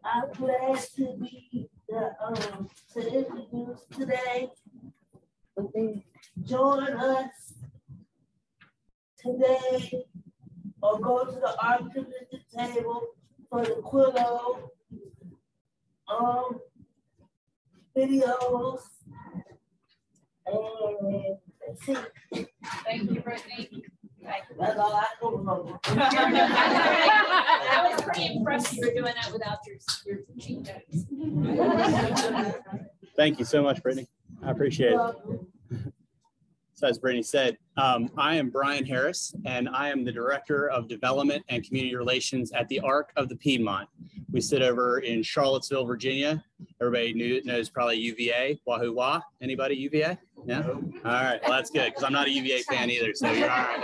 I'm glad to be to introduce today. Join us today or go to the art community table for the Quillo videos. And let's see. Thank you, Brittany. That's all I know. I was pretty impressed you were doing that without your cheat notes. Thank you so much, Brittany. I appreciate it. So as Brittany said, I am Brian Harris, and I am the Director of Development and Community Relations at the Arc of the Piedmont. We sit over in Charlottesville, Virginia. Everybody knows probably UVA, Wahoo Wah. Anybody UVA? Yeah? All right, well, that's good, because I'm not a UVA fan either, so you're all right.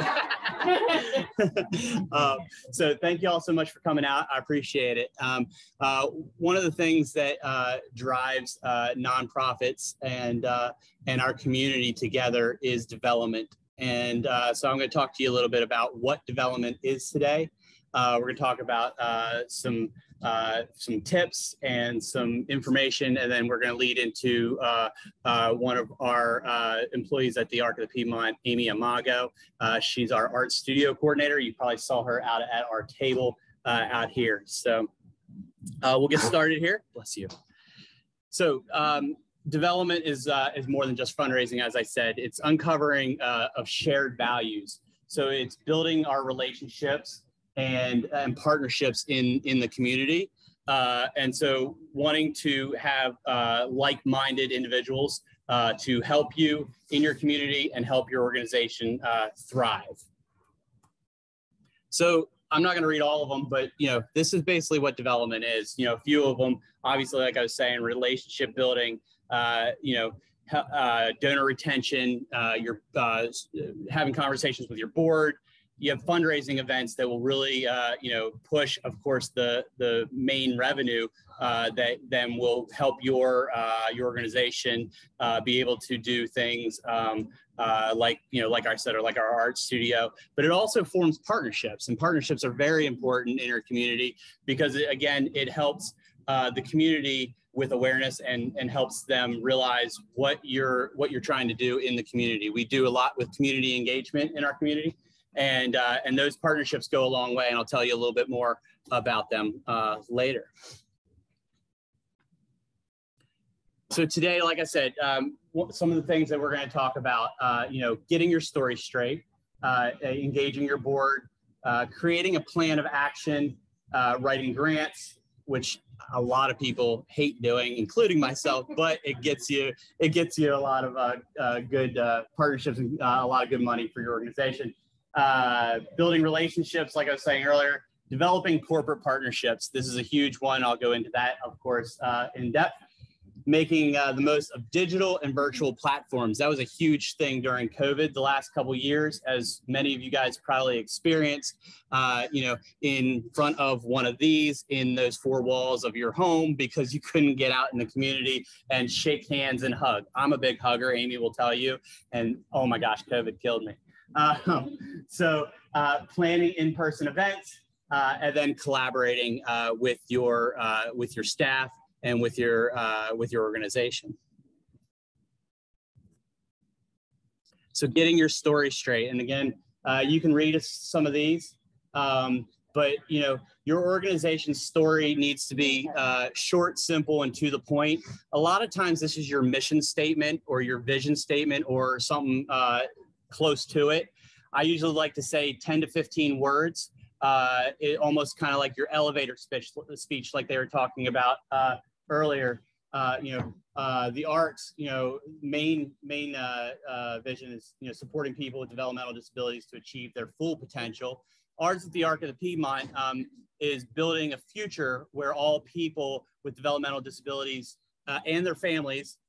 So thank you all so much for coming out. I appreciate it. One of the things that drives nonprofits and our community together is development. And so I'm going to talk to you a little bit about what development is today. We're going to talk about some tips and some information, and then we're going to lead into one of our employees at the Arc of the Piedmont, Amy Amago. She's our art studio coordinator. You probably saw her out at our table out here. So we'll get started here. Bless you. So development is more than just fundraising, as I said. It's uncovering of shared values. So it's building our relationships and partnerships in the community. And so wanting to have like-minded individuals to help you in your community and help your organization thrive. So I'm not going to read all of them, but this is basically what development is. A few of them, obviously, like I was saying, relationship building, donor retention, you're having conversations with your board. You have fundraising events that will really, push, of course, the main revenue that then will help your organization be able to do things like I said, or like our art studio. But it also forms partnerships, and partnerships are very important in your community because, again, it helps the community with awareness and helps them realize what you're trying to do in the community. We do a lot with community engagement in our community. And those partnerships go a long way, and I'll tell you a little bit more about them later. So today, like I said, some of the things that we're going to talk about, getting your story straight, engaging your board, creating a plan of action, writing grants, which a lot of people hate doing, including myself, but it gets you a lot of good partnerships and a lot of good money for your organization. Building relationships, like I was saying earlier, developing corporate partnerships. This is a huge one. I'll go into that, of course, in depth. Making the most of digital and virtual platforms. That was a huge thing during COVID the last couple of years, as many of you guys probably experienced, in front of one of these in those four walls of your home because you couldn't get out in the community and shake hands and hug. I'm a big hugger, Amy will tell you, and oh my gosh, COVID killed me. So planning in-person events and then collaborating with your staff and with your organization. So getting your story straight, and again, you can read some of these, but your organization's story needs to be short, simple, and to the point. A lot of times, this is your mission statement or your vision statement or something close to it. I usually like to say 10 to 15 words. It almost kind of like your elevator speech, like they were talking about earlier. The arts, main vision is supporting people with developmental disabilities to achieve their full potential. Ours at the Arc of the Piedmont is building a future where all people with developmental disabilities and their families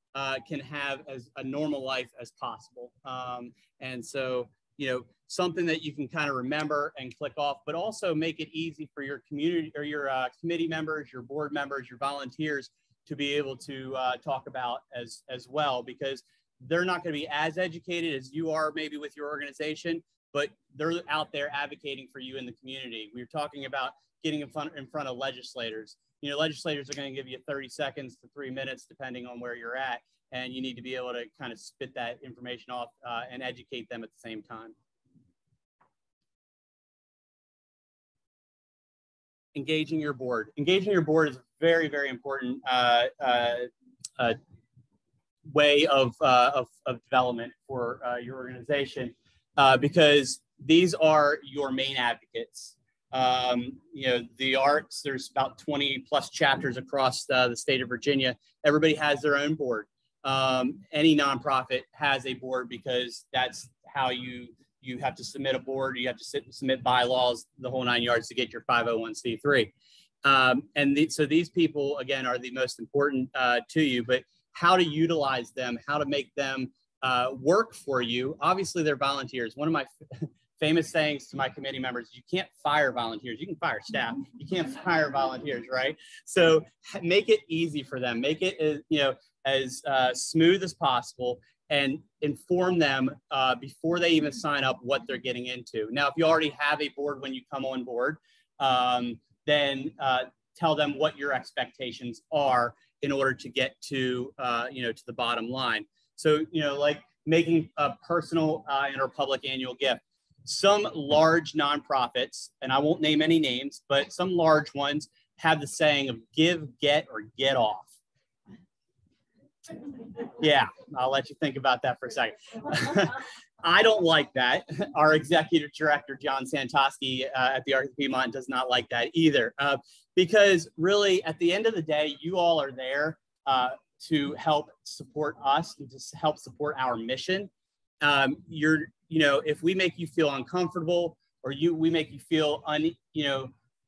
can have as a normal life as possible. And so, something that you can kind of remember and click off, but also make it easy for your community or your committee members, your board members, your volunteers to be able to talk about as well, because they're not going to be as educated as you are maybe with your organization, but they're out there advocating for you in the community. We were talking about getting in front of legislators. You know, legislators are going to give you 30 seconds to 3 minutes, depending on where you're at. And you need to be able to kind of spit that information off and educate them at the same time. Engaging your board. Engaging your board is a very, very important way of development for your organization because these are your main advocates. You know, the arts, there's about 20 plus chapters across the state of Virginia. Everybody has their own board. Any nonprofit has a board because that's how you have to submit a board, you have to submit bylaws, the whole 9 yards to get your 501c3. So these people, again, are the most important to you, but how to utilize them, how to make them work for you. Obviously, they're volunteers. One of my famous sayings to my committee members, you can't fire volunteers. You can fire staff. You can't fire volunteers, right? So make it easy for them. Make it, as smooth as possible and inform them before they even sign up what they're getting into. Now, if you already have a board when you come on board, then tell them what your expectations are in order to get to, to the bottom line. So, like making a personal and or public annual gift. Some large nonprofits, and I won't name any names, but some large ones have the saying of give, get, or get off. Yeah, I'll let you think about that for a second. I don't like that. Our executive director, John Santoski at the Arc of the Piedmont, does not like that either. Because really, at the end of the day, you all are there to help support us and to help support our mission. If we make you feel uncomfortable or we make you feel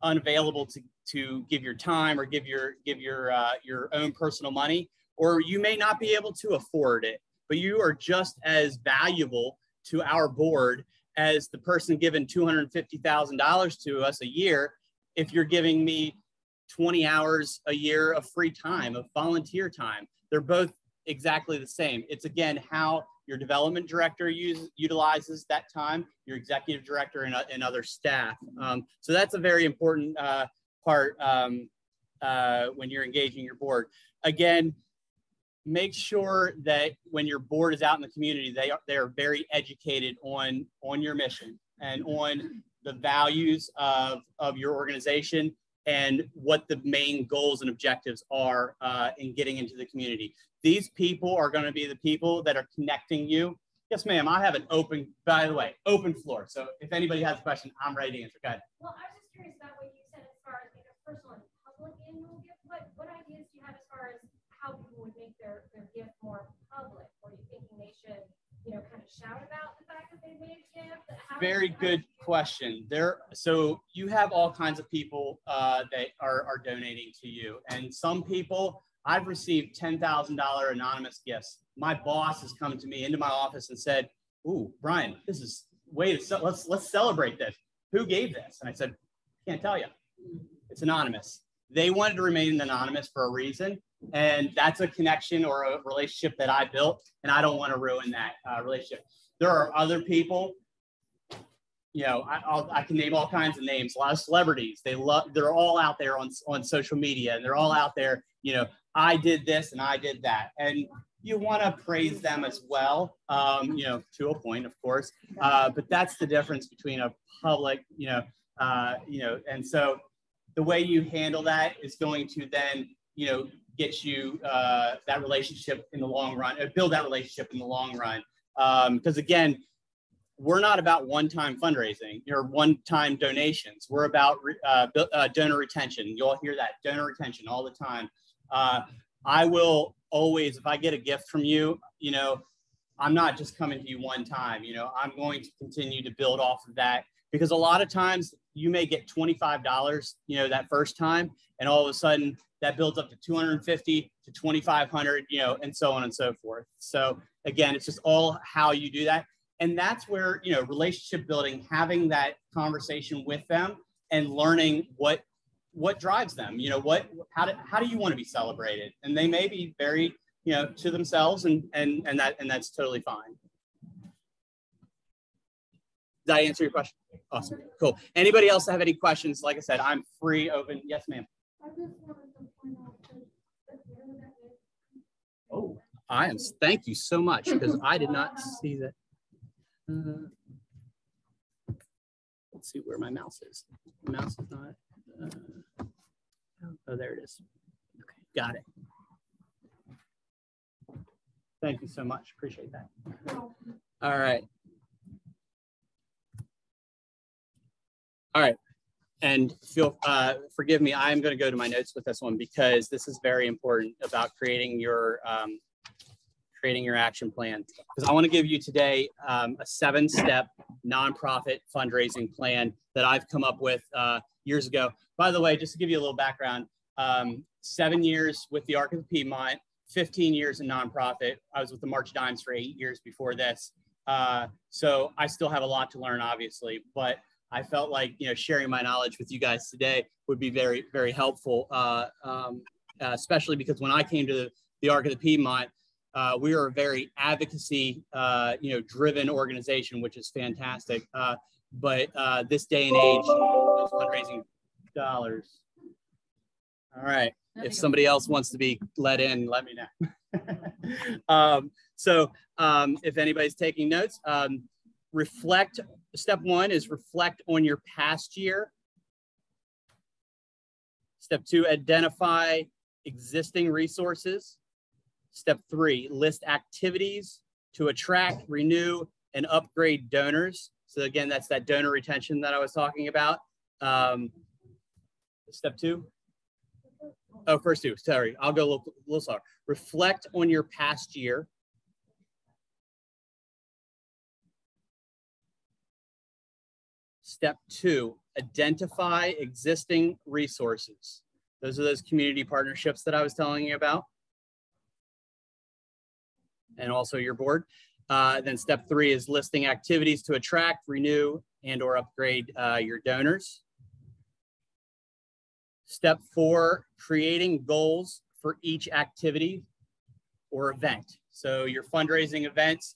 unavailable to give your time or give your own personal money, or you may not be able to afford it, but you are just as valuable to our board as the person giving $250,000 to us a year. If you're giving me 20 hours a year of free time, of volunteer time, they're both exactly the same. It's again, how your development director utilizes that time, your executive director and other staff. So that's a very important part when you're engaging your board. Again, make sure that when your board is out in the community, they are very educated on your mission and on the values of your organization and what the main goals and objectives are in getting into the community. These people are going to be the people that are connecting you. Yes, ma'am. I have an open floor. So if anybody has a question, I'm ready to answer. Go ahead. Well, I was just curious about what you said as far as a personal and public annual gift. What ideas do you have as far as how people would make their gift more public? Or are you thinking they should, kind of shout about the fact that they made a gift? Very good question. So you have all kinds of people that are donating to you, and some people, I've received $10,000 anonymous gifts. My boss has come to me into my office and said, "Ooh, Brian, this is let's celebrate this. Who gave this?" And I said, "Can't tell you. It's anonymous." They wanted to remain anonymous for a reason, and that's a connection or a relationship that I built, and I don't want to ruin that relationship. There are other people. I can name all kinds of names. A lot of celebrities. They're all out there on social media, and they're all out there. I did this and I did that, and you want to praise them as well. To a point, of course. But that's the difference between a public, and so the way you handle that is going to then, get you that relationship in the long run, build that relationship in the long run. Because again, we're not about one-time fundraising or one-time donations. We're about donor retention. You'll hear that, donor retention, all the time. I will always, if I get a gift from you, I'm not just coming to you one time. I'm going to continue to build off of that, because a lot of times you may get $25, that first time, and all of a sudden that builds up to $250 to $2,500, and so on and so forth. So again, it's just all how you do that. And that's where, relationship building, having that conversation with them and learning what drives them, how do you want to be celebrated? And they may be very, to themselves, and that's totally fine. Did I answer your question? Awesome. Cool. Anybody else have any questions? Like I said, I'm free, open. Yes, ma'am. I just wanted to point out that Oh, I am. Thank you so much, because I did not see that. Let's see where my mouse is. The mouse is not. Oh, there it is. Okay, got it. Thank you so much. Appreciate that. All right. All right. And forgive me, I'm going to go to my notes with this one, because this is very important about creating your action plan. Because I want to give you today a 7-step nonprofit fundraising plan that I've come up with years ago. By the way, just to give you a little background, 7 years with the Arc of the Piedmont, 15 years in nonprofit. I was with the March Dimes for 8 years before this. So I still have a lot to learn, obviously, but I felt like, sharing my knowledge with you guys today would be very, very helpful, especially because when I came to the Arc of the Piedmont, we are a very advocacy, driven organization, which is fantastic. But this day and age, those fundraising dollars. All right. If somebody else wants to be let in, let me know. If anybody's taking notes, reflect. Step 1 is reflect on your past year. Step 2, identify existing resources. Step 3, list activities to attract, renew, and upgrade donors. So again, that's that donor retention that I was talking about. Step 2. Oh, first 2, sorry. I'll go a little slower. Reflect on your past year. Step 2, identify existing resources. Those are those community partnerships that I was telling you about. And also your board. Then step 3 is listing activities to attract, renew, and or upgrade your donors. Step 4, creating goals for each activity or event. So your fundraising events,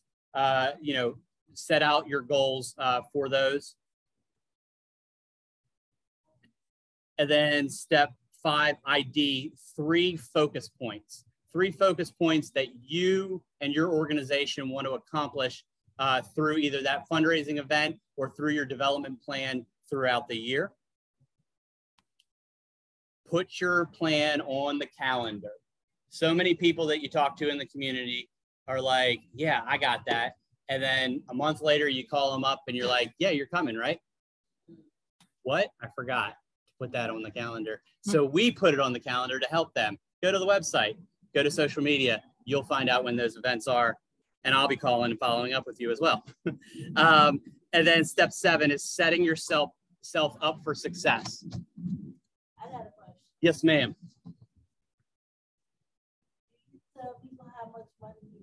set out your goals for those. And then step 5, ID 3 focus points. 3 focus points that you and your organization want to accomplish through either that fundraising event or through your development plan throughout the year. Put your plan on the calendar. So many people that you talk to in the community are like, yeah, I got that. And then a month later, you call them up and you're like, yeah, you're coming, right? What? I forgot to put that on the calendar. So we put it on the calendar to help them. Go to the website, go to social media. You'll find out when those events are. And I'll be calling and following up with you as well. And then step 7 is setting yourself up for success. I got a question. Yes, ma'am. Tell people how much money you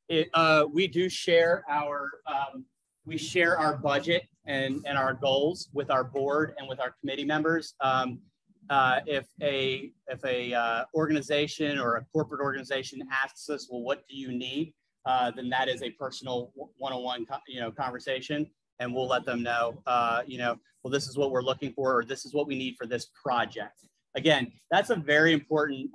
need. We do share our budget and our goals with our board and with our committee members. If a organization or a corporate organization asks us, well, what do you need? Then that is a personal one-on-one conversation, and we'll let them know, well, this is what we're looking for, or this is what we need for this project. Again, that's a very important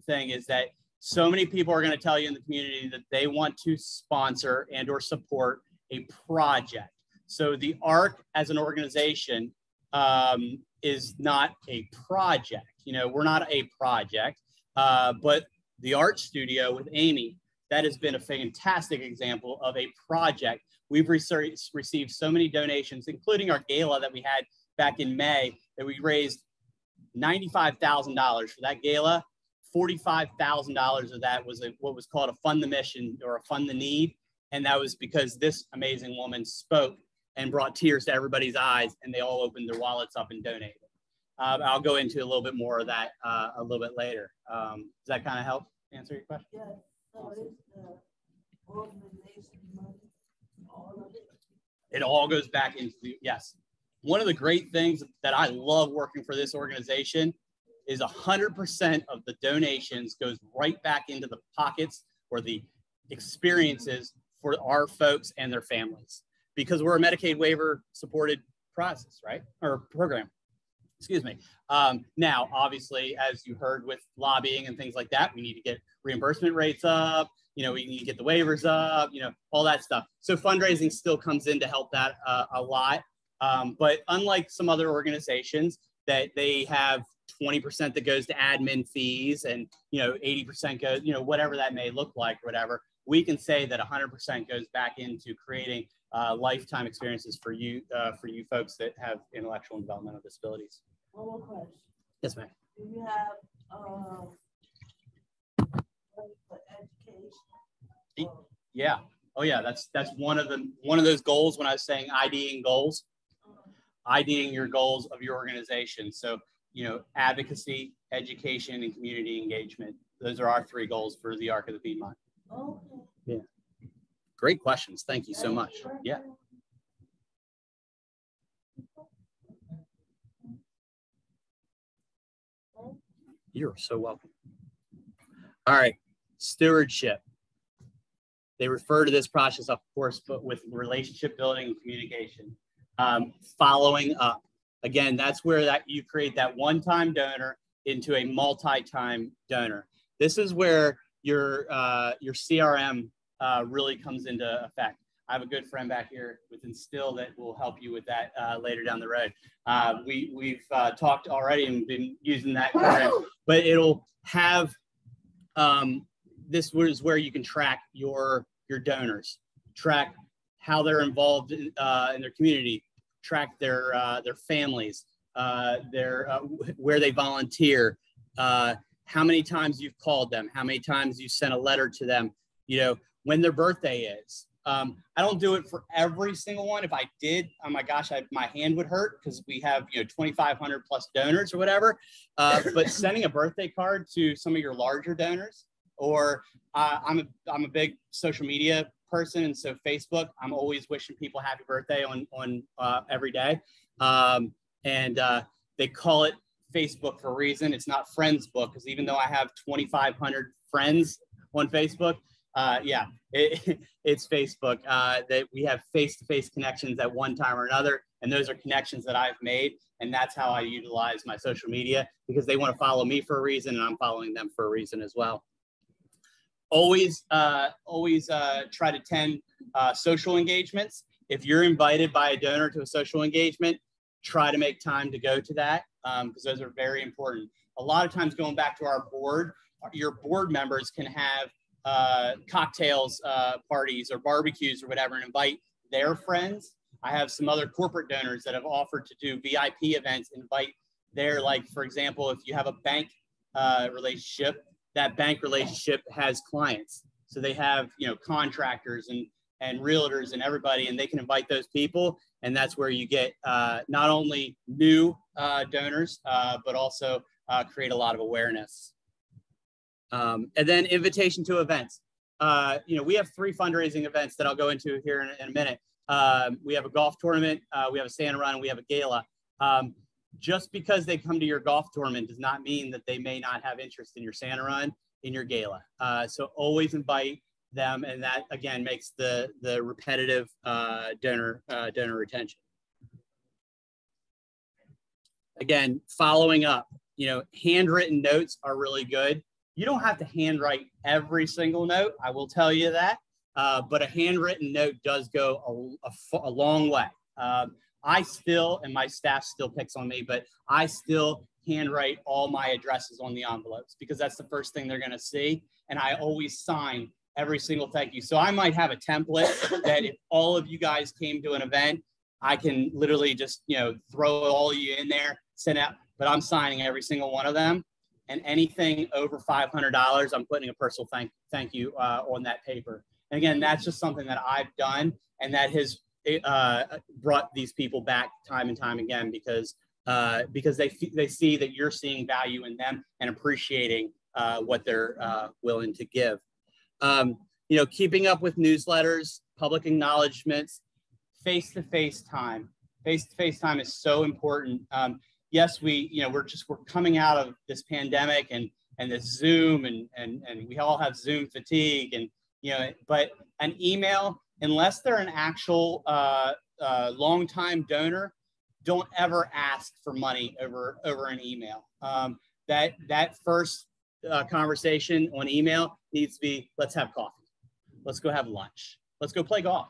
thing, is that so many people are going to tell you in the community that they want to sponsor and or support a project. So the ARC as an organization is not a project. We're not a project, but the art studio with Amy, that has been a fantastic example of a project. We've received so many donations, including our gala that we had back in May, that we raised $95,000 for that gala. $45,000 of that was what was called a fund the mission or a fund the need. And that was because this amazing woman spoke and brought tears to everybody's eyes, and they all opened their wallets up and donated. I'll go into a little bit more of that a little bit later. Does that kind of help answer your question? Yeah, so it's the organization money, all of it. It all goes back into yes. One of the great things that I love working for this organization is 100% of the donations goes right back into the pockets or the experiences for our folks and their families, because we're a Medicaid waiver supported process, right? Or program, excuse me. Now, obviously, as you heard with lobbying and things like that, we need to get reimbursement rates up, you know, we need to get the waivers up, you know, all that stuff. So fundraising still comes in to help that a lot. But unlike some other organizations that they have 20% that goes to admin fees and, you know, 80% goes, you know, whatever that may look like, whatever, we can say that 100% goes back into creating lifetime experiences for you folks that have intellectual and developmental disabilities. One more question. Yes, ma'am. Do you have money for education? Yeah. Oh, yeah. That's one of those goals when I was saying IDing goals, IDing your goals of your organization. So, you know, advocacy, education, and community engagement. Those are our 3 goals for the Arc of the Piedmont. Okay. Yeah. Great questions. Thank you so much. Yeah. You're so welcome. All right. Stewardship. They refer to this process, of course, but with relationship building and communication. Following up. Again, that's where you create that one-time donor into a multi-time donor. This is where your CRM really comes into effect. I have a good friend back here with Instill that will help you with that later down the road. We've talked already and been using that program, but it'll have, this is where you can track your donors, track how they're involved in their community, track their families, where they volunteer, how many times you've called them, how many times you sent a letter to them, you know, when their birthday is. I don't do it for every single one. If I did, oh my gosh, my hand would hurt because we have, you know, 2,500 plus donors or whatever. But sending a birthday card to some of your larger donors, or I'm a big social media person, and so Facebook, I'm always wishing people happy birthday on every day. They call it Facebook for a reason. It's not Friends Book, because even though I have 2,500 friends on Facebook, it's Facebook, that we have face-to-face connections at one time or another, and those are connections that I've made, and that's how I utilize my social media, because they want to follow me for a reason, and I'm following them for a reason as well. Always try to attend social engagements. If you're invited by a donor to a social engagement, try to make time to go to that, because those are very important. A lot of times, going back to our board, your board members can have cocktails parties or barbecues or whatever and invite their friends. I have some other corporate donors that have offered to do VIP events, invite their, like, for example, if you have a bank relationship, that bank relationship has clients. So they have, you know, contractors and realtors and everybody, and they can invite those people. And that's where you get not only new donors, but also create a lot of awareness. And then invitation to events. You know, we have 3 fundraising events that I'll go into here in a minute. We have a golf tournament, we have a Santa run, and we have a gala. Just because they come to your golf tournament does not mean that they may not have interest in your Santa run, in your gala. So always invite them, and that again makes the repetitive donor retention. Again, following up, you know, handwritten notes are really good. You don't have to handwrite every single note, I will tell you that, but a handwritten note does go a long way. I still, and my staff still picks on me, but I still handwrite all my addresses on the envelopes, because that's the first thing they're going to see. And I always sign every single thank you. So I might have a template that if all of you guys came to an event, I can literally just, you know, throw all of you in there, send out, but I'm signing every single one of them. And anything over $500, I'm putting a personal thank you on that paper. And again, that's just something that I've done, and that has brought these people back time and time again, because they see that you're seeing value in them and appreciating what they're willing to give. You know, keeping up with newsletters, public acknowledgements, face-to-face time. Face-to-face time is so important. Yes, we're coming out of this pandemic and this Zoom and we all have Zoom fatigue, you know, but an email, unless they're an actual long-time donor, don't ever ask for money over an email. That first conversation on email needs to be, let's have coffee, let's go have lunch, let's go play golf,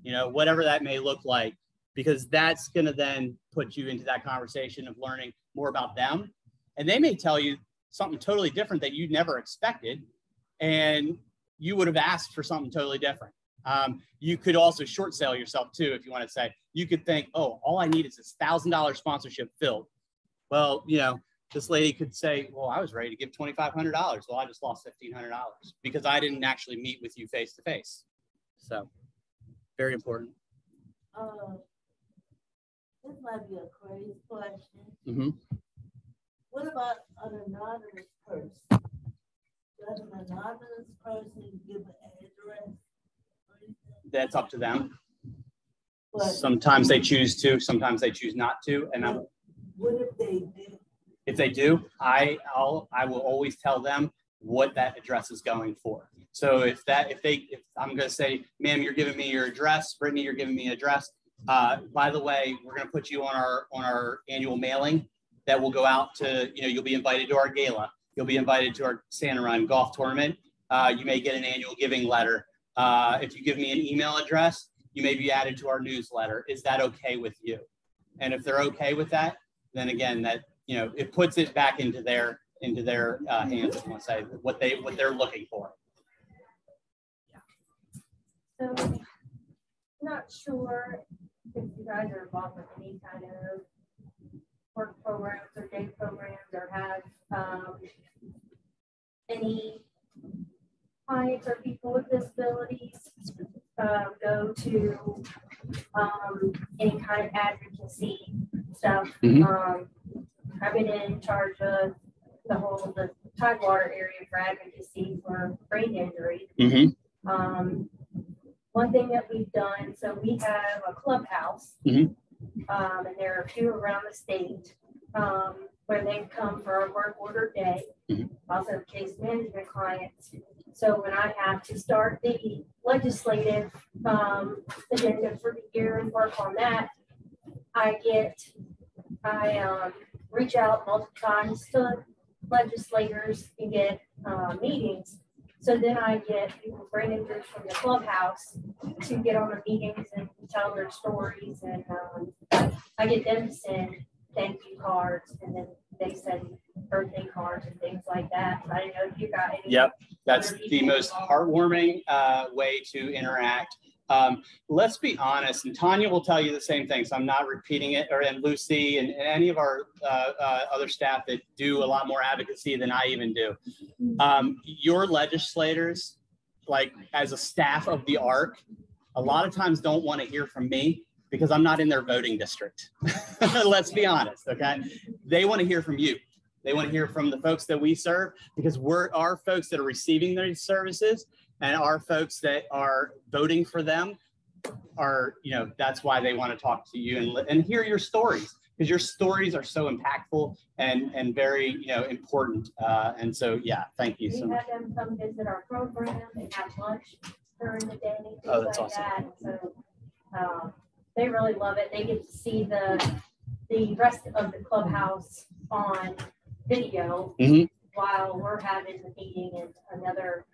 you know, whatever that may look like, because that's going to then put you into that conversation of learning more about them. And they may tell you something totally different that you never expected, and you would have asked for something totally different. You could also short sell yourself too, if you want to say. You could think, oh, all I need is this $1,000 sponsorship filled. Well, you know, this lady could say, well, I was ready to give $2,500. Well, I just lost $1,500 because I didn't actually meet with you face to face. So, very important. This might be a crazy question. Mm-hmm. What about an anonymous person? Does an anonymous person give an address? That's up to them. But Sometimes they choose to, sometimes they choose not to. And what if they do? if they do, I will always tell them what that address is going for. So if I'm going to say, ma'am, you're giving me your address, Brittany, you're giving me an address. By the way, we're going to put you on our annual mailing that will go out to, you know, you'll be invited to our gala. You'll be invited to our Santa Run golf tournament. You may get an annual giving letter. If you give me an email address, you may be added to our newsletter. Is that okay with you? And if they're okay with that, then again, that, you know, it puts it back into their hands, if you want to say, what they're looking for. So, not sure if you guys are involved with any kind of work programs or day programs, or have any clients or people with disabilities go to any kind of advocacy stuff. Mm-hmm. I've been in charge of the Tidewater area for advocacy for brain injury. Mm-hmm. One thing that we've done, so we have a clubhouse, mm-hmm. And there are a few around the state where they come for a work order day, mm-hmm. also case management clients. So when I have to start the legislative agenda for the year and work on that, I reach out multiple times to legislators and get meetings. So then I get people bringing groups from the clubhouse to get on the meetings and tell their stories. And I get them to send thank you cards, and then they send birthday cards and things like that. So I didn't know if you got any. Yep, that's the most heartwarming way to interact. Let's be honest, and Tanya will tell you the same thing, so I'm not repeating it, and Lucy and any of our other staff that do a lot more advocacy than I even do. Your legislators, like as a staff of the ARC, a lot of times don't want to hear from me because I'm not in their voting district. Let's be honest, okay? They want to hear from you. They want to hear from the folks that we serve, because we're our folks that are receiving these services, and our folks that are voting for them are, you know, that's why they want to talk to you and hear your stories, because your stories are so impactful and very, you know, important. And so, yeah, thank you so much. We have them come visit our program and have lunch during the day. Oh, that's like awesome. That. So they really love it. They get to see the rest of the clubhouse on video mm-hmm. while we're having the meeting, and another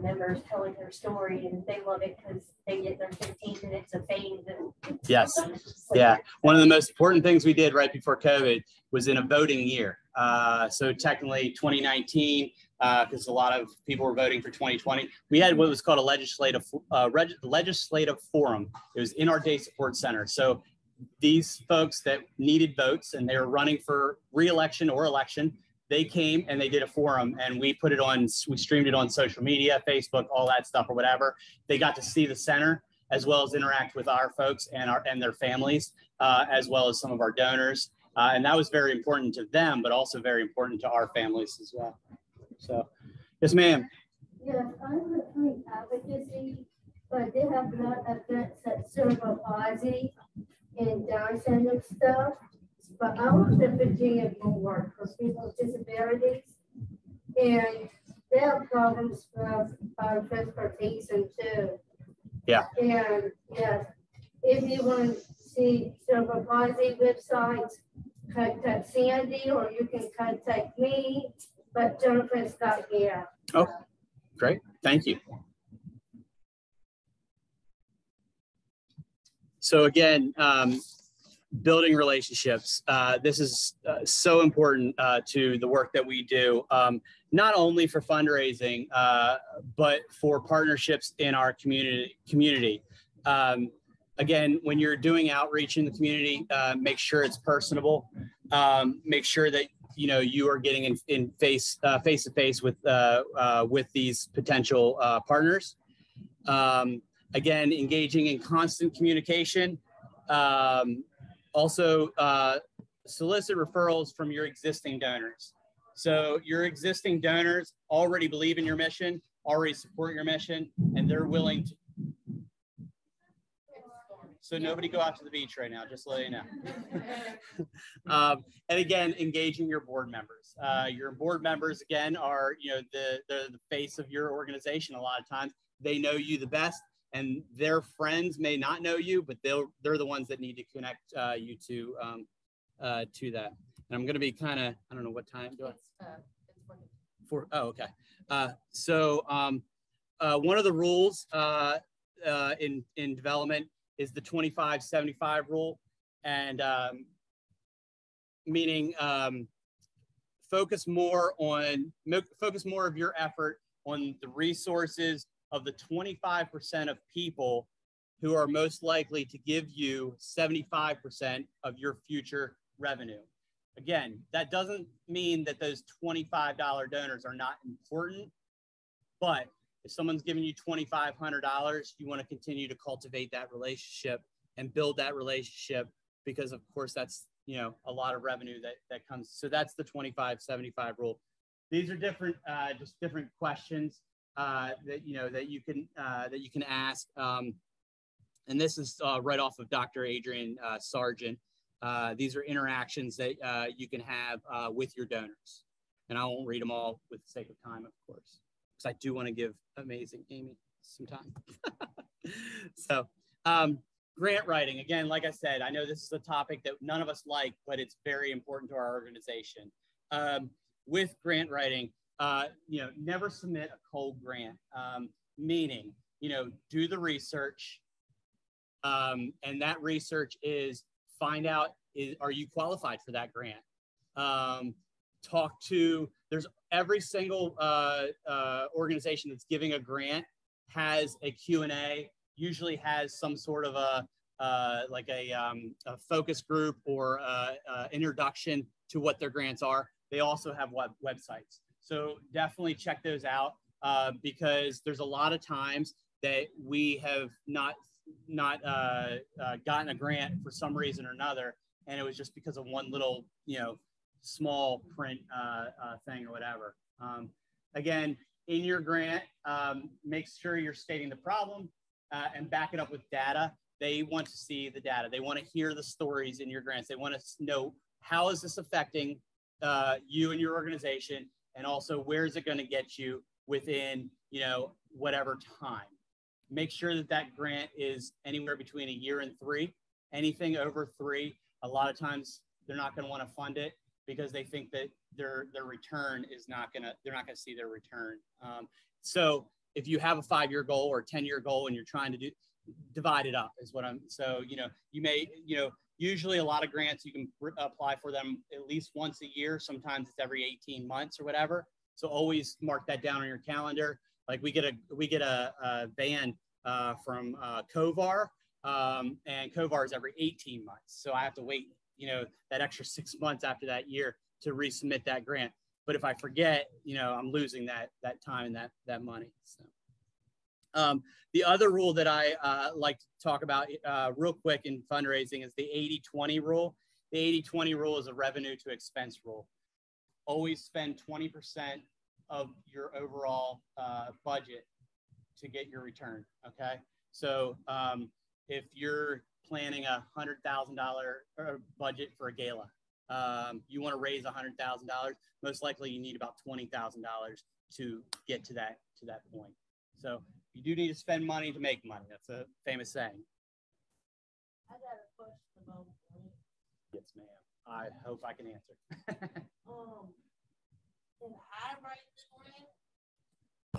members telling their story, and they love it because they get their 15 minutes of fame. Yes. Yeah. One of the most important things we did right before COVID was in a voting year. So technically 2019, because a lot of people were voting for 2020, we had what was called a legislative forum. It was in our day support center. So these folks that needed votes and they were running for re-election or election, they came and they did a forum, and we put it on, we streamed it on social media, Facebook, all that stuff or whatever. They got to see the center as well as interact with our folks and their families, as well as some of our donors. And that was very important to them, but also very important to our families as well. So, yes, ma'am. Yes, I'm doing advocacy, but they have a lot of events that serve palsy and Down syndrome stuff. But I want the Virginia Board for people with disabilities. And they have problems with transportation too. Yeah. And yes, if you want to see cerebral palsy websites, contact Sandy or you can contact me, but Jennifer's not here. Oh, great. Thank you. So again, building relationships. This is so important to the work that we do, not only for fundraising, but for partnerships in our community. Again, when you're doing outreach in the community, make sure it's personable. Make sure that you are getting in face to face with these potential partners. Again, engaging in constant communication. Also, solicit referrals from your existing donors. So your existing donors already believe in your mission, already support your mission, and they're willing to. So nobody go out to the beach right now, just to let you know. And again, engaging your board members. Your board members, again, are the face of your organization. A lot of times they know you the best, and their friends may not know you, but they're the ones that need to connect you to that. And I'm going to be kind of, I don't know what time do I? It's oh, okay. So one of the rules in development is the 25-75 rule, and meaning focus more of your effort on the resources of the 25% of people who are most likely to give you 75% of your future revenue. Again, that doesn't mean that those $25 donors are not important, but if someone's giving you $2,500, you want to continue to cultivate that relationship and build that relationship, because of course that's a lot of revenue that comes. So that's the 25-75 rule. These are different, just different questions that you can ask. And this is right off of Dr. Adrian Sargent. These are interactions that you can have with your donors. And I won't read them all with the sake of time, of course, because I do want to give amazing Amy some time. So grant writing, again, like I said, I know this is a topic that none of us like, but it's very important to our organization. With grant writing, never submit a cold grant, meaning, do the research. And that research is find out, are you qualified for that grant? Talk to, there's every single organization that's giving a grant has a Q&A, usually has some sort of a focus group or introduction to what their grants are. They also have websites. So definitely check those out because there's a lot of times that we have not gotten a grant for some reason or another, and it was just because of one little, small print thing or whatever. Again, in your grant, make sure you're stating the problem and back it up with data. They want to see the data. They want to hear the stories in your grants. They want to know, how is this affecting you and your organization, and also where is it going to get you within, whatever time. Make sure that that grant is anywhere between 1 year and 3. Anything over 3, a lot of times they're not going to want to fund it because they think that their return is they're not going to see their return. So if you have a 5-year goal or a 10-year goal and you're trying to divide it up is what so, you may, usually a lot of grants, you can apply for them at least once a year. Sometimes it's every 18 months or whatever. So always mark that down on your calendar. Like we get a van from Kovar, and Kovar is every 18 months. So I have to wait, that extra 6 months after that year to resubmit that grant. But if I forget, I'm losing that time and that money. So the other rule that I like to talk about real quick in fundraising is the 80-20 rule. The 80-20 rule is a revenue to expense rule. Always spend 20% of your overall budget to get your return. Okay. So if you're planning a $100,000 budget for a gala, you want to raise $100,000, most likely you need about $20,000 to get to that point. So you do need to spend money to make money. That's a famous saying. I got a question about grant. Yes, ma'am. I hope I can answer. Can I write the grant?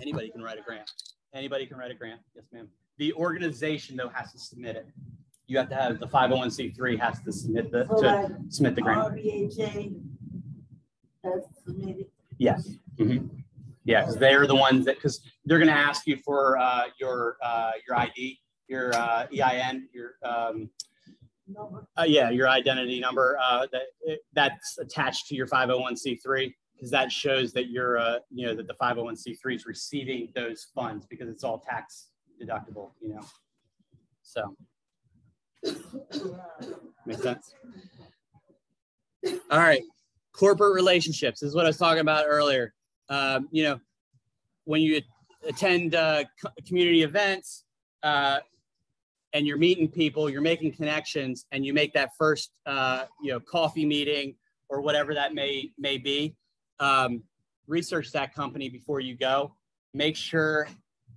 Anybody can write a grant. Anybody can write a grant. Yes, ma'am. The organization, though, has to submit it. You have to have the 501c3 has to submit the grant. RBHA has submitted. Yes. Mm-hmm. Yeah, because they're the ones because they're going to ask you for your ID, your EIN, your your identity number that's attached to your 501c3, because that shows that you're that the 501c3 is receiving those funds, because it's all tax deductible, So makes sense. All right, corporate relationships. This is what I was talking about earlier. When you attend community events and you're meeting people, you're making connections, and you make that first, coffee meeting or whatever that may be, research that company before you go. Make sure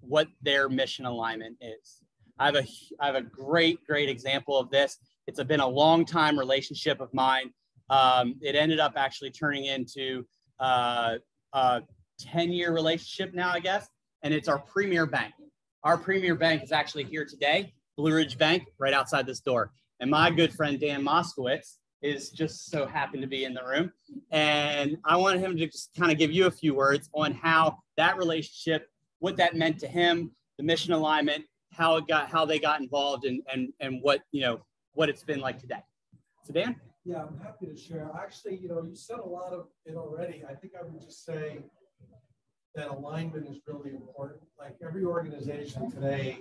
what their mission alignment is. I have a great example of this. It's been a long time relationship of mine. It ended up actually turning into a 10-year relationship now, I guess. And it's our premier bank. Our premier bank is actually here today, Blue Ridge Bank, right outside this door. And my good friend, Dan Moskowitz, is just so happened to be in the room. And I wanted him to just kind of give you a few words on how that relationship, what that meant to him, the mission alignment, how they got involved, and what it's been like today. So Dan? Yeah, I'm happy to share. Actually, you said a lot of it already. I think I would just say that alignment is really important. Like every organization today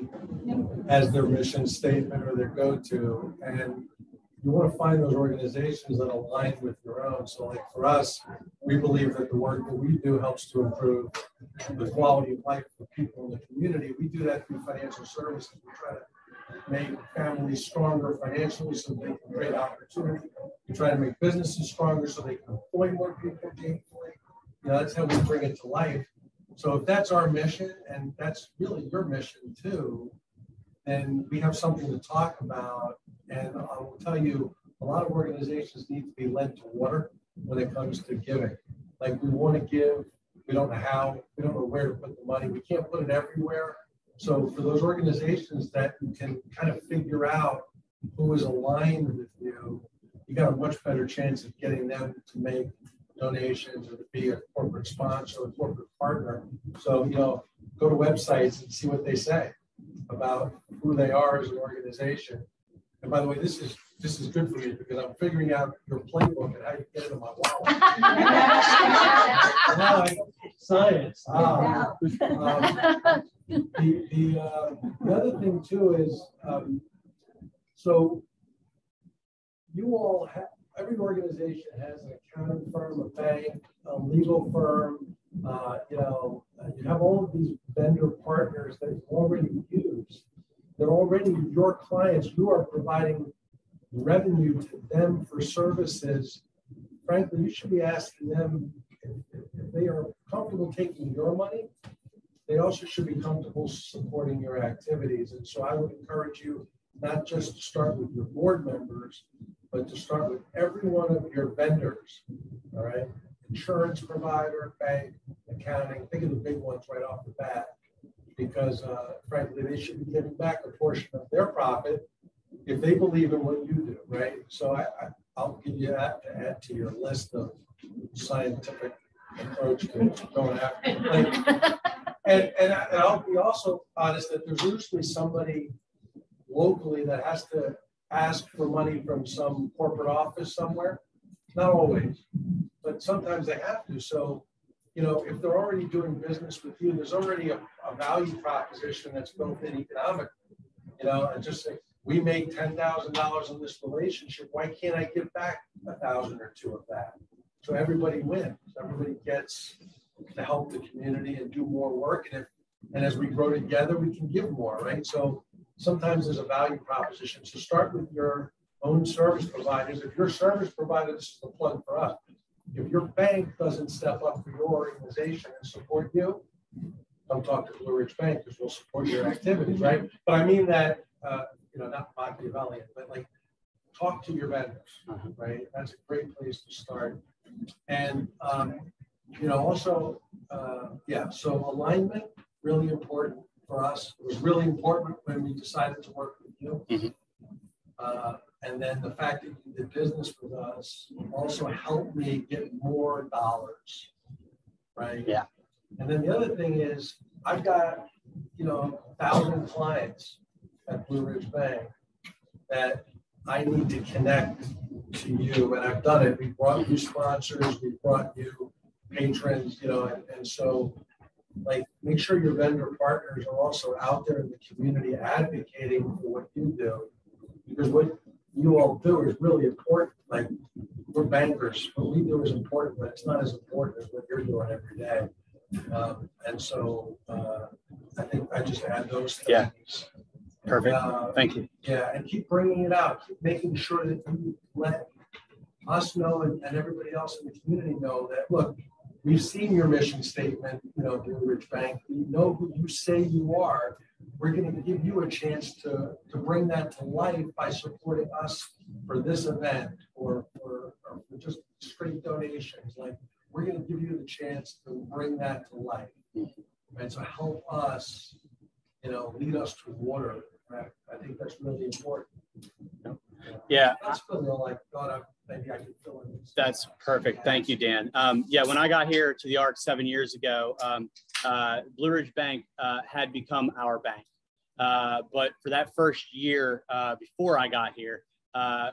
has their mission statement or their go-to, and you want to find those organizations that align with your own. So like for us, we believe that the work that we do helps to improve the quality of life for people in the community. We do that through financial services. We try to make families stronger financially so they can create opportunity. We try to make businesses stronger so they can employ more people gainfully. That's how we bring it to life. So if that's our mission, and that's really your mission too, then we have something to talk about. And I will tell you, a lot of organizations need to be led to water when it comes to giving. Like we want to give, we don't know how, we don't know where to put the money. We can't put it everywhere. So for those organizations that you can kind of figure out who is aligned with you, you got a much better chance of getting them to make donations or to be a corporate sponsor or a corporate partner. So, go to websites and see what they say about who they are as an organization. And by the way, this is good for me because I'm figuring out your playbook and how you get it in my wallet. Science. The other thing too is, so you all have, every organization has an accounting firm, a bank, a legal firm. You have all of these vendor partners that you already use. They're already your clients. You are providing revenue to them for services. Frankly, you should be asking them if they are comfortable taking your money. They also should be comfortable supporting your activities. And so I would encourage you not just to start with your board members, but to start with every one of your vendors, all right? Insurance provider, bank, accounting, think of the big ones right off the bat, because frankly, they should be giving back a portion of their profit if they believe in what you do, right? So I'll give you that to add to your list of scientific approach to going after the and I'll be also honest that there's usually somebody locally that has to ask for money from some corporate office somewhere. Not always, but sometimes they have to. So, if they're already doing business with you, there's already a value proposition that's built in economically. And just say, we made $10,000 in this relationship. Why can't I give back 1,000 or 2 of that? So everybody wins. Everybody gets to help the community and do more work. And as we grow together, we can give more, right? So sometimes there's a value proposition. So start with your own service providers. If your service provider, this is the plug for us. if your bank doesn't step up for your organization and support you, come talk to Blue Ridge Bank because we'll support your activities, right? But I mean that, not Machiavellian, but like talk to your vendors, right? That's a great place to start. And, also, so alignment, really important for us. It was really important when we decided to work with you. And then the fact that you did business with us also helped me get more dollars, right? Yeah. And then the other thing is I've got, 1,000 clients at Blue Ridge Bank that I need to connect to you, and I've done it. We brought you sponsors, we brought you patrons, and so like make sure your vendor partners are also out there in the community advocating for what you do, because what you all do is really important. Like we're bankers, what we do is important, but it's not as important as what you're doing every day. And so I think I just add those things. Yeah. Perfect. Thank you. Yeah, and keep bringing it out. Keep making sure that you let us know and everybody else in the community know that, look, we've seen your mission statement, Blue Ridge Bank. We know who you say you are. We're going to give you a chance to bring that to life by supporting us for this event or for just straight donations. Like, we're going to give you the chance to bring that to life. And so help us, lead us to water. Right? I think that's really important. Yeah. That's really all I thought maybe I could fill in. That's perfect. Thank you, Dan. When I got here to the ARC 7 years ago, Blue Ridge Bank had become our bank. But for that first year before I got here,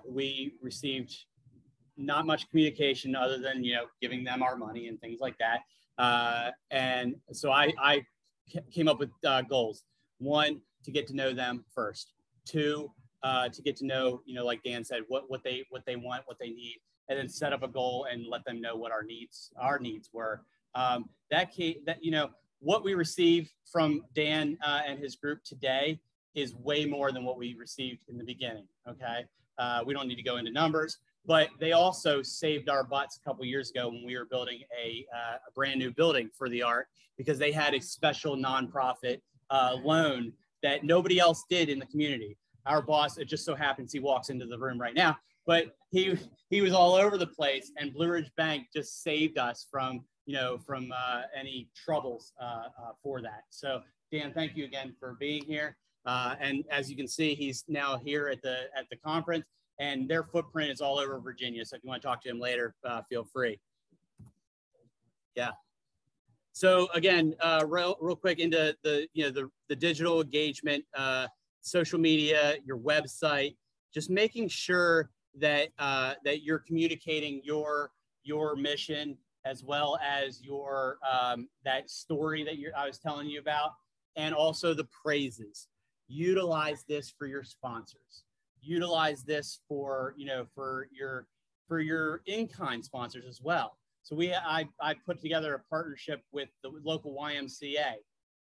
we received not much communication other than, giving them our money and things like that. And so I came up with goals. 1, to get to know them first. 2, to get to know, like Dan said, what they want, what they need, and then set up a goal and let them know what our needs were. What we receive from Dan and his group today is way more than what we received in the beginning. Okay, we don't need to go into numbers, but they also saved our butts a couple years ago when we were building a brand new building for the ARC, because they had a special nonprofit loan that nobody else did in the community. Our boss, it just so happens he walks into the room right now, but he was all over the place, and Blue Ridge Bank just saved us from any troubles for that. So Dan, thank you again for being here. And as you can see, he's now here at the conference, and their footprint is all over Virginia. So if you want to talk to him later, feel free. Yeah. So again, real quick into the digital engagement, social media, your website, just making sure that that you're communicating your mission, as well as your that story that I was telling you about, and also the praises. Utilize this for your sponsors. Utilize this for your in-kind sponsors as well. So I put together a partnership with the local YMCA.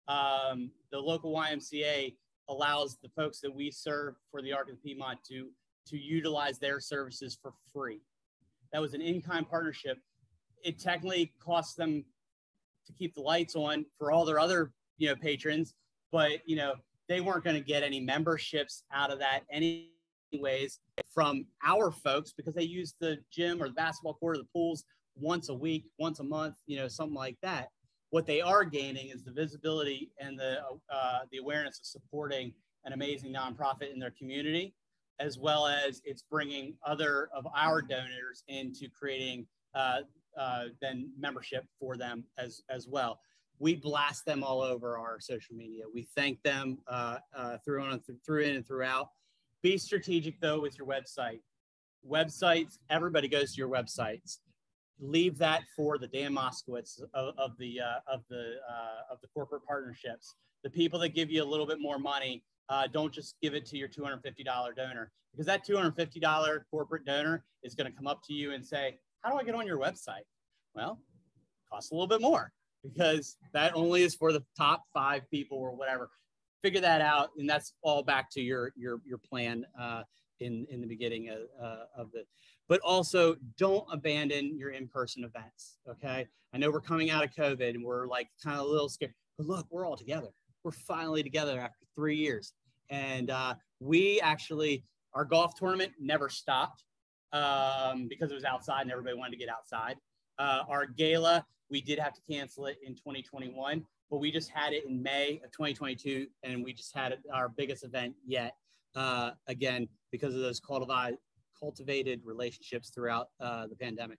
The local YMCA allows the folks that we serve for the ARC of the Piedmont to utilize their services for free. That was an in-kind partnership. It technically costs them to keep the lights on for all their other patrons, but they weren't going to get any memberships out of that anyways from our folks, because they use the gym or the basketball court or the pools once a week, once a month, something like that. What they are gaining is the visibility and the awareness of supporting an amazing nonprofit in their community, as well as it's bringing other of our donors into creating then membership for them as well. We blast them all over our social media. We thank them through in and throughout. Be strategic though with your website. Websites, everybody goes to your websites. Leave that for the Dan Moskowitz of the corporate partnerships. The people that give you a little bit more money, don't just give it to your $250 donor, because that $250 corporate donor is going to come up to you and say, "How do I get on your website?" Well, it costs a little bit more, because that only is for the top 5 people or whatever. Figure that out, and that's all back to your plan. in the beginning of the, but also don't abandon your in-person events. Okay. I know we're coming out of COVID and we're like kind of a little scared, but look, we're all together. We're finally together after 3 years. And we actually, our golf tournament never stopped because it was outside and everybody wanted to get outside. Our gala, we did have to cancel it in 2021, but we just had it in May of 2022, and we just had our biggest event yet, again, because of those cultivated relationships throughout the pandemic.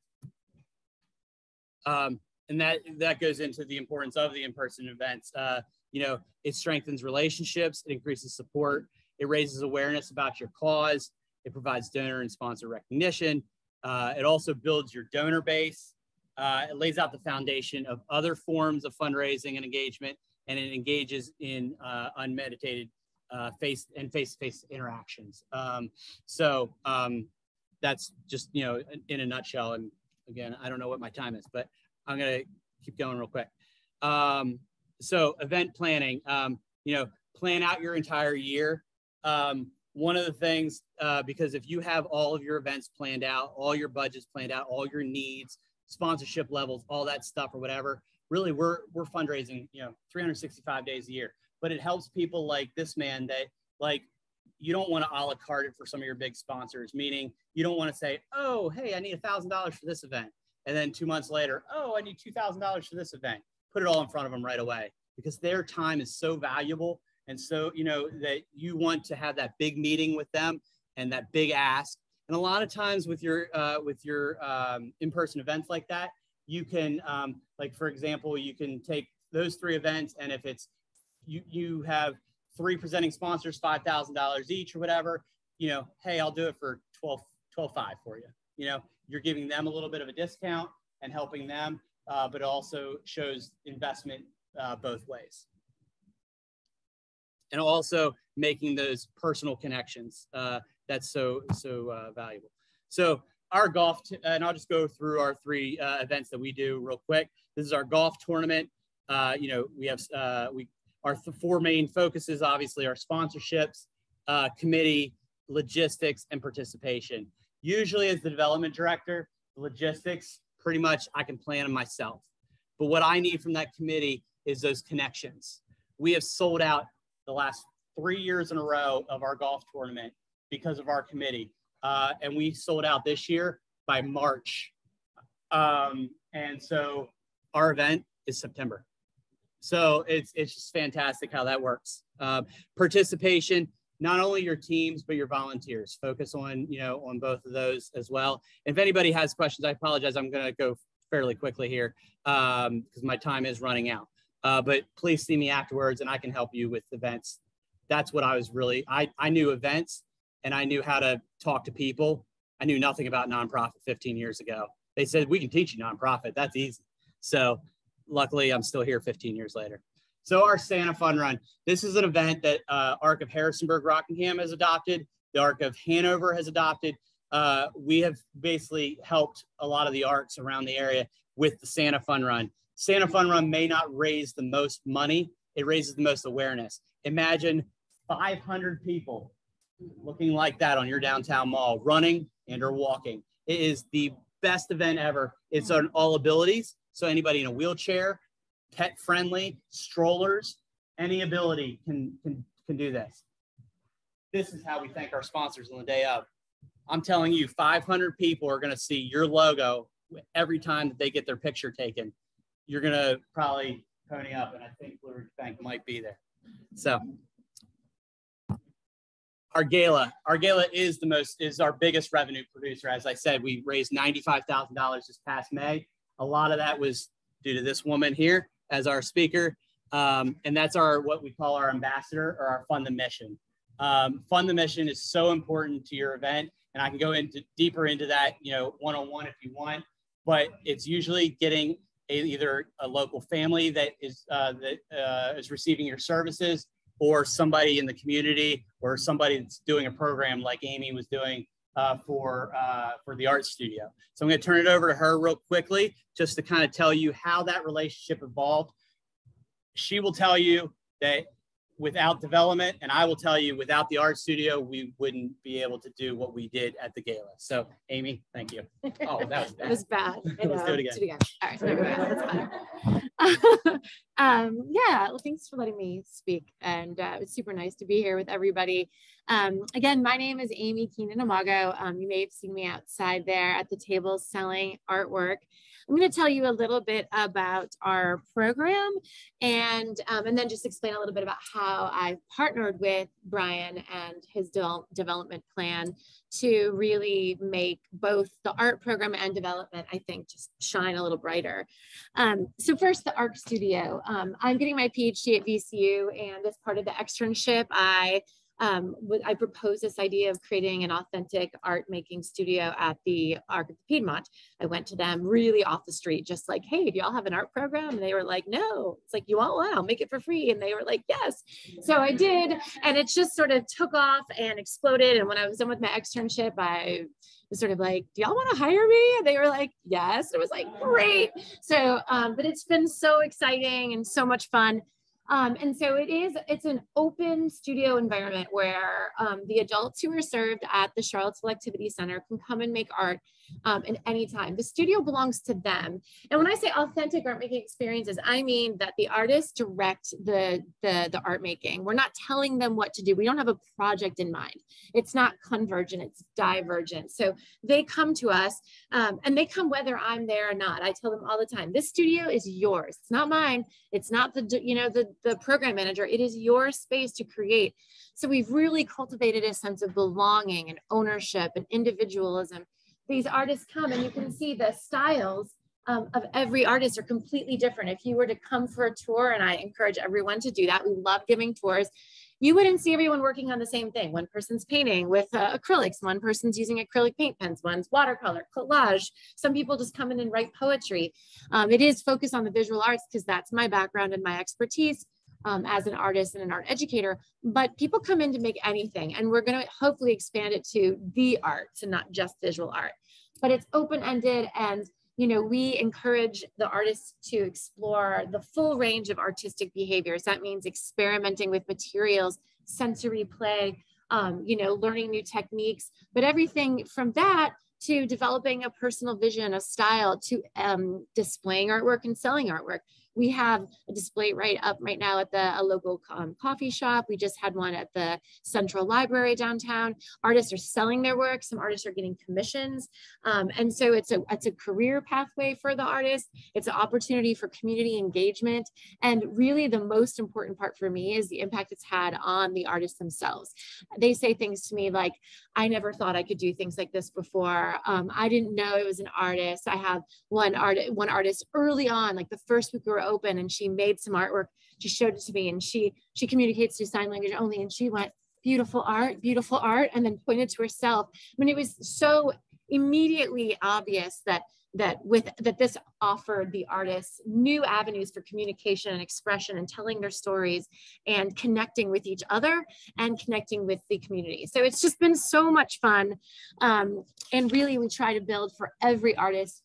And that goes into the importance of the in-person events. You know, it strengthens relationships, it increases support, it raises awareness about your cause, it provides donor and sponsor recognition. It also builds your donor base. It lays out the foundation of other forms of fundraising and engagement, and it engages in unmeditated face-to-face interactions. That's just, you know, in a nutshell. And again, I don't know what my time is, but I'm gonna keep going real quick. So event planning, you know, plan out your entire year. One of the things, because if you have all of your events planned out, all your budgets planned out, all your needs, sponsorship levels, all that stuff or whatever, really we're fundraising, you know, 365 days a year. But it helps people like this man that, like, you don't want to a la carte it for some of your big sponsors, meaning you don't want to say, oh, hey, I need $1,000 for this event. And then 2 months later, oh, I need $2,000 for this event. Put it all in front of them right away, because their time is so valuable. And so, you know, that you want to have that big meeting with them and that big ask. And a lot of times with your in-person events like that, you can, like, for example, you can take those 3 events, and if it's, you have 3 presenting sponsors, $5,000 each or whatever, you know, hey, I'll do it for $12,500 for you. You know, you're giving them a little bit of a discount and helping them, but it also shows investment both ways. And also making those personal connections. That's so valuable. So our golf, and I'll just go through our 3 events that we do real quick. This is our golf tournament. You know, we have, our 4 main focuses, obviously, are sponsorships, committee, logistics, and participation. Usually as the development director, the logistics, pretty much I can plan them myself. But what I need from that committee is those connections. We have sold out the last 3 years in a row of our golf tournament because of our committee. And we sold out this year by March. And so our event is September. So it's just fantastic how that works. Participation, not only your teams, but your volunteers. Focus on, you know, on both of those as well. If anybody has questions, I apologize. I'm going to go fairly quickly here because my time is running out. But please see me afterwards and I can help you with events. That's what I was really, I knew events and I knew how to talk to people. I knew nothing about nonprofit 15 years ago. They said, we can teach you nonprofit. That's easy. So luckily I'm still here 15 years later. So our Santa Fun Run, this is an event that ARC of Harrisonburg, Rockingham has adopted. The ARC of Hanover has adopted. We have basically helped a lot of the ARCs around the area with the Santa Fun Run. Santa Fun Run may not raise the most money, it raises the most awareness. Imagine 500 people looking like that on your downtown mall, running and or walking. It is the best event ever. It's on all abilities. So anybody in a wheelchair, pet friendly, strollers, any ability can do this. This is how we thank our sponsors on the day of. I'm telling you, 500 people are going to see your logo every time that they get their picture taken. You're going to probably pony up, and I think Blue Bank might be there. So our gala is our biggest revenue producer. As I said, we raised $95,000 this past May. A lot of that was due to this woman here as our speaker. And that's what we call our ambassador, or our Fund the Mission. Fund the Mission is so important to your event. And I can go deeper into that, you know, one-on-one if you want, but it's usually getting either a local family that is receiving your services, or somebody in the community, or somebody that's doing a program like Amy was doing for the art studio. So I'm going to turn it over to her real quickly, just to kind of tell you how that relationship evolved. She will tell you that without development, and I will tell you, without the art studio, we wouldn't be able to do what we did at the gala. So, Amy, thank you. Oh, that was bad. It was bad. Let's do it again. All right, there we go. That's better. Yeah, well, thanks for letting me speak, and it's super nice to be here with everybody. Again, my name is Amy Keenan-Amago. You may have seen me outside there at the table selling artwork. I'm going to tell you a little bit about our program and then just explain a little bit about how I've partnered with Brian and his development plan to really make both the art program and development, I think, just shine a little brighter. So first, the ARC Studio. I'm getting my PhD at VCU, and as part of the externship, I proposed this idea of creating an authentic art making studio at the Arc of the Piedmont. I went to them really off the street, just like, hey, do y'all have an art program? And they were like, no. It's like, you want one? I'll make it for free. And they were like, yes. So I did. And it just sort of took off and exploded. And when I was done with my externship, I was sort of like, do y'all want to hire me? And they were like, yes. It was like, great. So, but it's been so exciting and so much fun. And so it's an open studio environment where the adults who are served at the Charlottesville Activity Center can come and make art at any time. The studio belongs to them. And when I say authentic art making experiences, I mean that the artists direct the art making. We're not telling them what to do. We don't have a project in mind. It's not convergent, it's divergent. So they come to us and they come whether I'm there or not. I tell them all the time, this studio is yours. It's not mine. It's not the program manager. It is your space to create. So we've really cultivated a sense of belonging and ownership and individualism. These artists come and you can see the styles of every artist are completely different. If you were to come for a tour, and I encourage everyone to do that, we love giving tours, you wouldn't see everyone working on the same thing. One person's painting with acrylics, one person's using acrylic paint pens, one's watercolor, collage. Some people just come in and write poetry. It is focused on the visual arts because that's my background and my expertise as an artist and an art educator, but people come in to make anything, and we're going to hopefully expand it to the arts and not just visual art. But it's open-ended, and we encourage the artists to explore the full range of artistic behaviors. That means experimenting with materials, sensory play, learning new techniques, but everything from that to developing a personal vision, a style, to displaying artwork and selling artwork. We have a display right now at a local coffee shop. We just had one at the Central Library downtown. Artists are selling their work. Some artists are getting commissions. And so it's a career pathway for the artist. It's an opportunity for community engagement. And really the most important part for me is the impact it's had on the artists themselves. They say things to me like, I never thought I could do things like this before. I didn't know I was an artist. I have one artist early on, like the first week we were open, and she made some artwork. She showed it to me, and she communicates through sign language only. And she went, beautiful art, and then pointed to herself. I mean, it was so immediately obvious that this offered the artists new avenues for communication and expression and telling their stories and connecting with each other and connecting with the community. So it's just been so much fun. And really we try to build for every artist,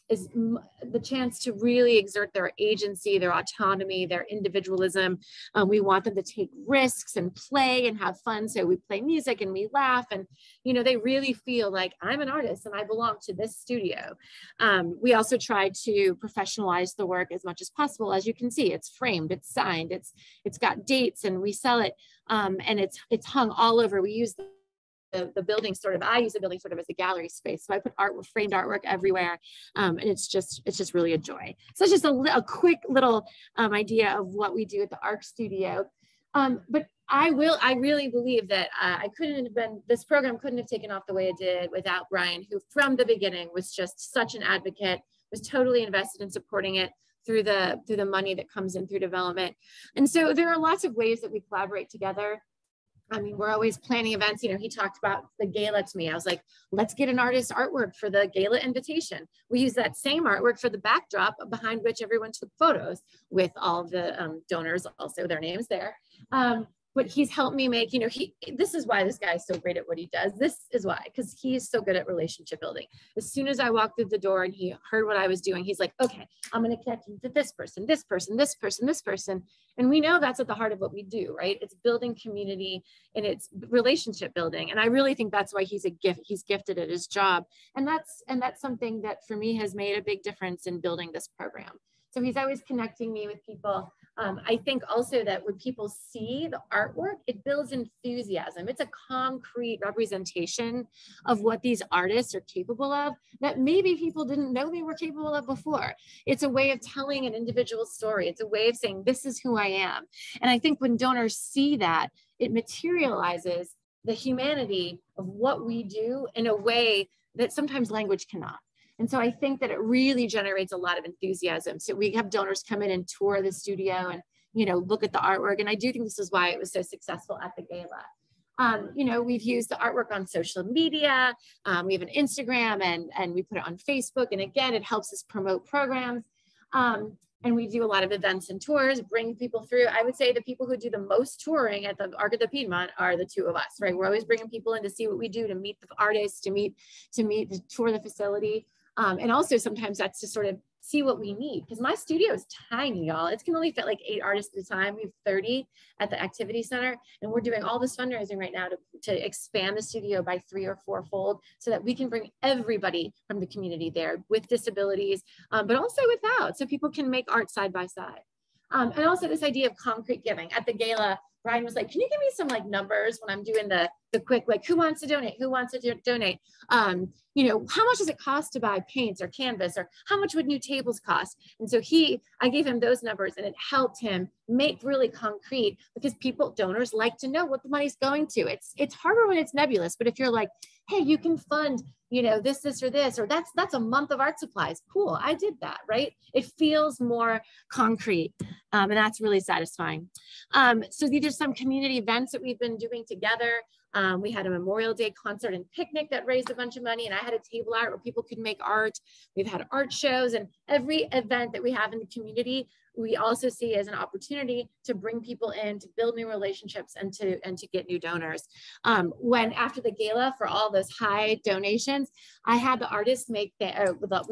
the chance to really exert their agency, their autonomy, their individualism. We want them to take risks and play and have fun. So we play music and we laugh, and they really feel like I'm an artist and I belong to this studio. We also try to professionalize the work as much as possible. As you can see, it's framed, it's signed, it's got dates, and we sell it, and it's hung all over. We use the building I use the building sort of as a gallery space. So I put framed artwork everywhere. And it's just really a joy. So it's just a quick little idea of what we do at the ARC Studio. But I really believe that this program couldn't have taken off the way it did without Brian, who from the beginning was just such an advocate, was totally invested in supporting it through the money that comes in through development. And so there are lots of ways that we collaborate together. I mean, we're always planning events. He talked about the gala to me. I was like, let's get an artist artwork for the gala invitation. We use that same artwork for the backdrop behind which everyone took photos with all of the donors, also their names there. but he's helped me make, you know, this is why this guy is so great at what he does. This is why, because he is so good at relationship building. As soon as I walked through the door and he heard what I was doing, he's like, okay, I'm going to connect you to this person, this person, this person, this person. And we know that's at the heart of what we do, right? It's building community and it's relationship building. And I really think that's why he's gifted at his job. And that's something that for me has made a big difference in building this program. So he's always connecting me with people. I think also that when people see the artwork, it builds enthusiasm. It's a concrete representation of what these artists are capable of that maybe people didn't know they were capable of before. It's a way of telling an individual story. It's a way of saying, this is who I am. And I think when donors see that, it materializes the humanity of what we do in a way that sometimes language cannot. And so I think that it really generates a lot of enthusiasm. So we have donors come in and tour the studio and, you know, look at the artwork. And I do think this is why it was so successful at the gala. You know, we've used the artwork on social media. We have an Instagram and we put it on Facebook. And again, it helps us promote programs. And we do a lot of events and tours, bring people through. I would say the people who do the most touring at the Arc of the Piedmont are the two of us, right? We're always bringing people in to see what we do, to meet the artists, to tour the facility. And also sometimes that's to sort of see what we need, because my studio is tiny, y'all. It can only fit like 8 artists at a time. We have 30 at the activity center, and we're doing all this fundraising right now to expand the studio by 3 or 4-fold so that we can bring everybody from the community there with disabilities, but also without, so people can make art side by side. And also this idea of concrete giving. At the gala, Brian was like, can you give me some like numbers when I'm doing the quick, like who wants to donate? Who wants to donate? You know, how much does it cost to buy paints or canvas, or how much would new tables cost? And so I gave him those numbers, and it helped him make really concrete, because donors like to know what the money's going to. It's harder when it's nebulous, but if you're like, hey, you can fund, you know, this, or this, or that's a month of art supplies. Cool, I did that, right? It feels more concrete, and that's really satisfying. So these are some community events that we've been doing together. We had a Memorial Day concert and picnic that raised a bunch of money, and I had a table art where people could make art. We've had art shows, and every event that we have in the community, we also see as an opportunity to bring people in, to build new relationships, and to get new donors. When after the gala, for all those high donations, I had the artists we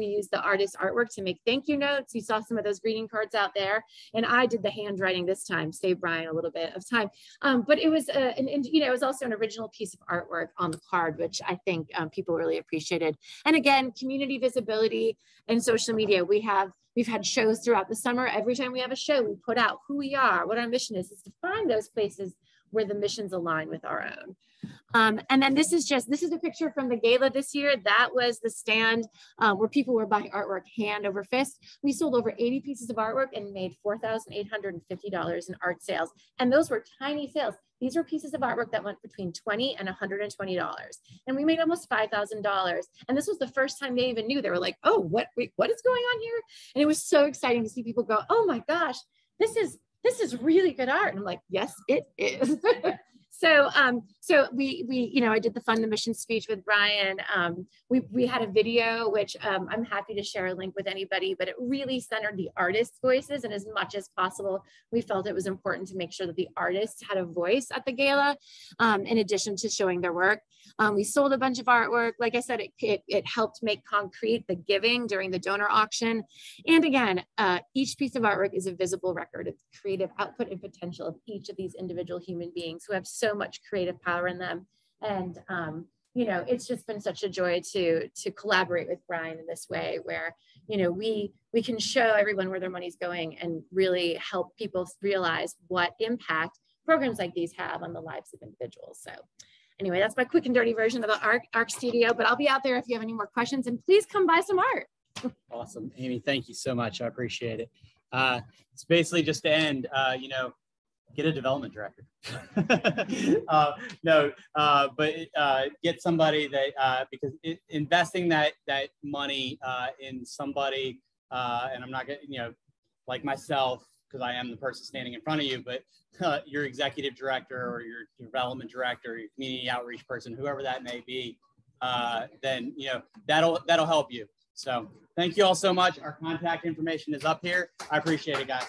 used the artist artwork to make thank you notes. You saw some of those greeting cards out there, and I did the handwriting this time, save Brian a little bit of time. But it was it was also an original piece of artwork on the card, which I think people really appreciated. And again, community visibility and social media. We've had shows throughout the summer. Every time we have a show, we put out who we are, what our mission is to find those places where the missions align with our own. And then this is a picture from the gala this year. That was the stand where people were buying artwork hand over fist. We sold over 80 pieces of artwork and made $4,850 in art sales. And those were tiny sales. These were pieces of artwork that went between $20 and $120. And we made almost $5,000. And this was the first time they even knew. They were like, oh, what is going on here? And it was so exciting to see people go, oh my gosh, this is really good art. And I'm like, yes, it is. So I did the Fund the Mission speech with Brian. We had a video, which I'm happy to share a link with anybody, but it really centered the artists' voices. And as much as possible, we felt it was important to make sure that the artists had a voice at the gala, in addition to showing their work. We sold a bunch of artwork. Like I said, it helped make concrete the giving during the donor auction. And again, each piece of artwork is a visible record of the creative output and potential of each of these individual human beings who have so much creative power in them. And it's just been such a joy to collaborate with Brian in this way, where we can show everyone where their money's going and really help people realize what impact programs like these have on the lives of individuals. So anyway, that's my quick and dirty version of the ARC studio, but I'll be out there if you have any more questions, and please come buy some art. Awesome. Amy, thank you so much. I appreciate it. It's basically just to end, get a development director. Get somebody that, because investing that money in somebody, and I'm not getting, like myself, because I am the person standing in front of you, but your executive director or your development director, or your community outreach person, whoever that may be, then that'll help you. So thank you all so much. Our contact information is up here. I appreciate it, guys.